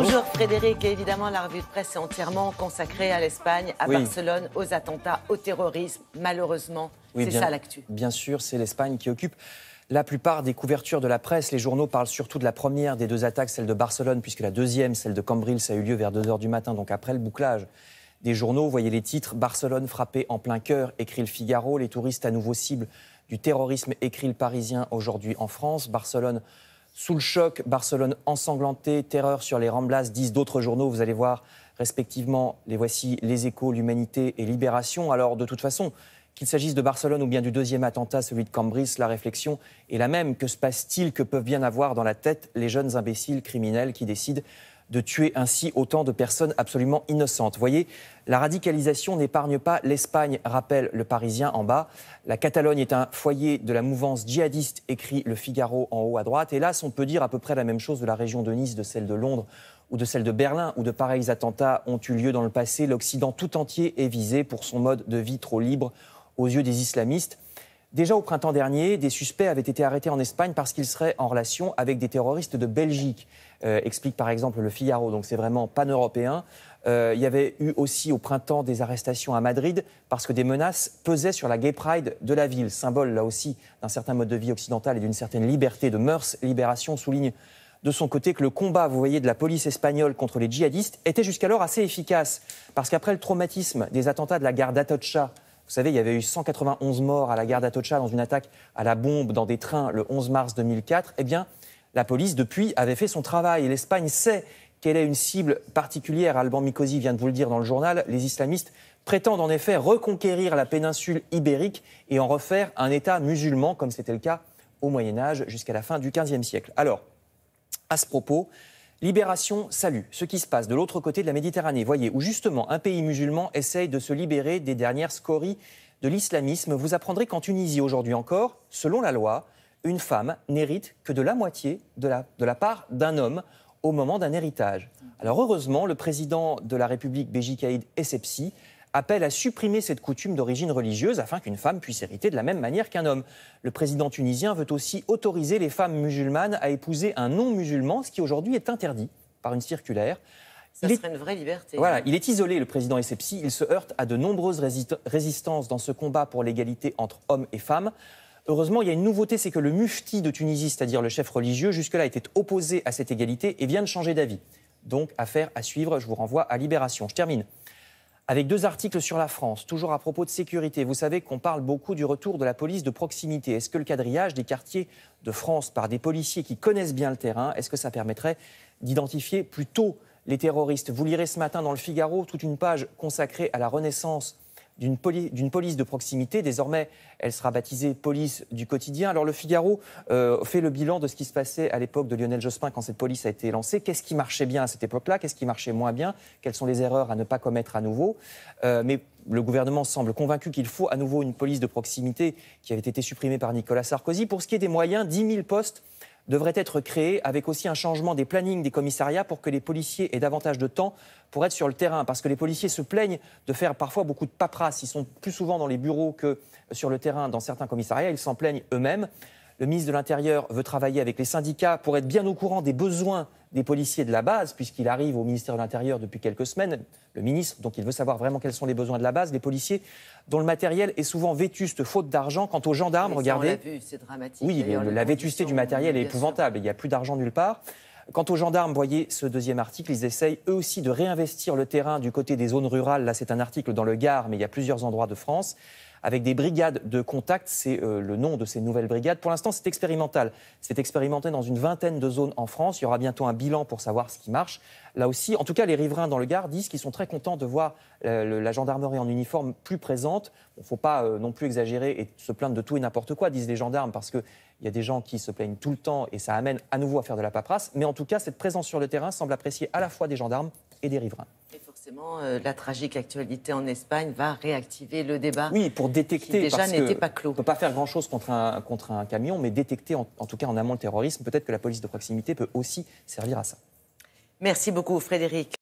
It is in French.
Bonjour Frédéric, et évidemment la revue de presse est entièrement consacrée à l'Espagne, à Barcelone, aux attentats, au terrorisme, malheureusement, c'est ça l'actu. Bien sûr, c'est l'Espagne qui occupe la plupart des couvertures de la presse. Les journaux parlent surtout de la première des deux attaques, celle de Barcelone, puisque la deuxième, celle de Cambrils, a eu lieu vers 2 h du matin, donc après le bouclage des journaux. Vous voyez les titres, Barcelone frappée en plein cœur, écrit le Figaro, les touristes à nouveau cible du terrorisme, écrit le Parisien aujourd'hui en France, Barcelone sous le choc, Barcelone ensanglantée, terreur sur les Ramblas, disent d'autres journaux. Vous allez voir respectivement, les voici, Les Échos, l'Humanité et Libération. Alors de toute façon, qu'il s'agisse de Barcelone ou bien du deuxième attentat, celui de Cambrils, la réflexion est la même. Que se passe-t-il, que peuvent bien avoir dans la tête les jeunes imbéciles criminels qui décident de tuer ainsi autant de personnes absolument innocentes? Vous voyez, la radicalisation n'épargne pas l'Espagne, rappelle le Parisien en bas. La Catalogne est un foyer de la mouvance djihadiste, écrit le Figaro en haut à droite. Hélas, on peut dire à peu près la même chose de la région de Nice, de celle de Londres ou de celle de Berlin, où de pareils attentats ont eu lieu dans le passé. L'Occident tout entier est visé pour son mode de vie trop libre aux yeux des islamistes. Déjà au printemps dernier, des suspects avaient été arrêtés en Espagne parce qu'ils seraient en relation avec des terroristes de Belgique, explique par exemple le Figaro, donc c'est vraiment pan-européen. Il y avait eu aussi au printemps des arrestations à Madrid parce que des menaces pesaient sur la Gay Pride de la ville, symbole là aussi d'un certain mode de vie occidental et d'une certaine liberté de mœurs. Libération souligne de son côté que le combat, vous voyez, de la police espagnole contre les djihadistes était jusqu'alors assez efficace parce qu'après le traumatisme des attentats de la gare d'Atocha, vous savez, il y avait eu 191 morts à la gare d'Atocha dans une attaque à la bombe dans des trains le 11 mars 2004. Eh bien, la police, depuis, avait fait son travail. Et l'Espagne sait qu'elle est une cible particulière. Alban Mikosi vient de vous le dire dans le journal. Les islamistes prétendent en effet reconquérir la péninsule ibérique et en refaire un État musulman, comme c'était le cas au Moyen-Âge jusqu'à la fin du XVe siècle. Alors, à ce propos, Libération salue ce qui se passe de l'autre côté de la Méditerranée, voyez, où justement un pays musulman essaye de se libérer des dernières scories de l'islamisme. Vous apprendrez qu'en Tunisie, aujourd'hui encore, selon la loi, une femme n'hérite que de la moitié de la part d'un homme au moment d'un héritage. Alors heureusement, le président de la République, Béji Caïd Essebsi, appelle à supprimer cette coutume d'origine religieuse afin qu'une femme puisse hériter de la même manière qu'un homme. Le président tunisien veut aussi autoriser les femmes musulmanes à épouser un non-musulman, ce qui aujourd'hui est interdit par une circulaire. Ça serait une vraie liberté. Voilà, il est isolé, le président Essebsi. Il se heurte à de nombreuses résistances dans ce combat pour l'égalité entre hommes et femmes. Heureusement, il y a une nouveauté, c'est que le mufti de Tunisie, c'est-à-dire le chef religieux, jusque-là était opposé à cette égalité et vient de changer d'avis. Donc, affaire à suivre, je vous renvoie à Libération. Je termine avec 2 articles sur la France, toujours à propos de sécurité. Vous savez qu'on parle beaucoup du retour de la police de proximité. Est-ce que le quadrillage des quartiers de France par des policiers qui connaissent bien le terrain, est-ce que ça permettrait d'identifier plus tôt les terroristes? Vous lirez ce matin dans le Figaro toute une page consacrée à la renaissance d'une police de proximité. Désormais, elle sera baptisée police du quotidien. Alors le Figaro fait le bilan de ce qui se passait à l'époque de Lionel Jospin quand cette police a été lancée. Qu'est-ce qui marchait bien à cette époque-là? Qu'est-ce qui marchait moins bien? Quelles sont les erreurs à ne pas commettre à nouveau? Mais le gouvernement semble convaincu qu'il faut à nouveau une police de proximité qui avait été supprimée par Nicolas Sarkozy. Pour ce qui est des moyens, 10 000 postes devrait être créé, avec aussi un changement des plannings des commissariats pour que les policiers aient davantage de temps pour être sur le terrain. Parce que les policiers se plaignent de faire parfois beaucoup de paperasse. Ils sont plus souvent dans les bureaux que sur le terrain dans certains commissariats. Ils s'en plaignent eux-mêmes. Le ministre de l'Intérieur veut travailler avec les syndicats pour être bien au courant des besoins des policiers de la base, puisqu'il arrive au ministère de l'Intérieur depuis quelques semaines, le ministre, donc il veut savoir vraiment quels sont les besoins de la base, les policiers dont le matériel est souvent vétuste, faute d'argent. Quant aux gendarmes, regardez... On l'a vu, c'est dramatique. Oui, la vétusté du matériel est épouvantable, il n'y a plus d'argent nulle part. Quant aux gendarmes, voyez ce deuxième article, ils essayent eux aussi de réinvestir le terrain du côté des zones rurales. Là, c'est un article dans le Gard, mais il y a plusieurs endroits de France, avec des brigades de contact, c'est le nom de ces nouvelles brigades. Pour l'instant, c'est expérimental. C'est expérimenté dans une vingtaine de zones en France. Il y aura bientôt un bilan pour savoir ce qui marche. Là aussi, en tout cas, les riverains dans le Gard disent qu'ils sont très contents de voir la gendarmerie en uniforme plus présente. Il ne faut pas non plus exagérer et se plaindre de tout et n'importe quoi, disent les gendarmes, parce qu'il y a des gens qui se plaignent tout le temps et ça amène à nouveau à faire de la paperasse. Mais en tout cas, cette présence sur le terrain semble appréciée à la fois des gendarmes et des riverains. Et forcément, la tragique actualité en Espagne va réactiver le débat. Oui, pour détecter, qui déjà parce n'était que pas clos. On ne peut pas faire grand-chose contre un camion, mais détecter en tout cas en amont le terrorisme. Peut-être que la police de proximité peut aussi servir à ça. Merci beaucoup Frédéric.